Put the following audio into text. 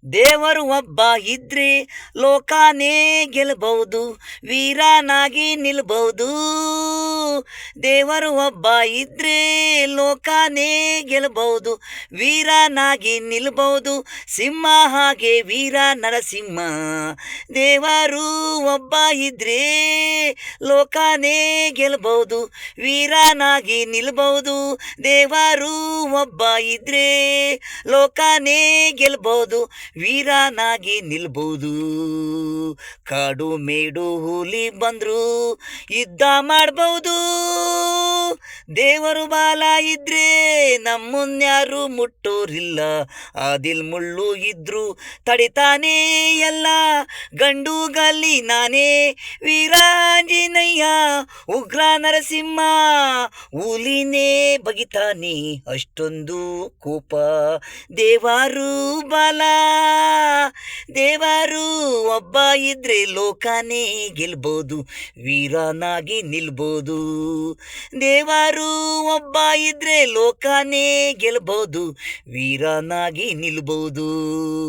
ದೇವರು ಒಬ್ಬ ಇದ್ರೆ ಲೋಕಾನೇ ಗೆಲ್ಲಬಹುದು, ವೀರನಾಗಿ ನಿಲ್ಬಹುದು. ದೇವರು ಒಬ್ಬ ಇದ್ರೆ ಲೋಕಾನೇ ಗೆಲ್ಲಬಹುದು, ವೀರನಾಗಿ ನಿಲ್ಬಹುದು. ಸಿಂಹ ಹಾಗೆ ವೀರ ನರಸಿಂಹ. ದೇವರು ಒಬ್ಬ ಇದ್ರೆ ಲೋಕಾನೇ ಗೆಲ್ಲಬಹುದು, ವೀರನಾಗಿ ನಿಲ್ಬಹುದು. ದೇವರು ಒಬ್ಬ ಇದ್ರೆ ಲೋಕಾನೇ ಗೆಲ್ಬಹುದು, ವೀರನಾಗಿ ನಿಲ್ಬಹುದು. ಕಾಡು ಮೇಡು ಹುಲಿ ಬಂದ್ರು ಯುದ್ಧ ಮಾಡ್ಬಹುದು. ದೇವರು ಬಾಲ ಇದ್ರೆ ನಮ್ಮನ್ಯಾರು ಮುಟ್ಟೋರಿಲ್ಲ. ಆದಿಲ್ ಮುಳ್ಳು ಇದ್ರು ತಡಿತಾನೆ ಎಲ್ಲ. ಗಂಡು ಗಲ್ಲಿ ನಾನೇ ವೀರಾಂಜನೇಯ, ಉಗ್ರ ನರಸಿಂಹ ಹುಲಿನೇ ಬಗಿತಾನೆ ಅಷ್ಟೊಂದು ಕೋಪ. ದೇವರು ಬಾಲ, ದೇವರು ಒಬ್ಬ ಇದ್ರೆ ಲೋಕನೇ ಗೆಲ್ಬೋದು, ವೀರನಾಗಿ ನಿಲ್ಬೋದು. ದೇವರು ಒಬ್ಬ ಇದ್ರೆ ಲೋಕನೇ ಗೆಲ್ಬೋದು, ವೀರನಾಗಿ ನಿಲ್ಬೋದು.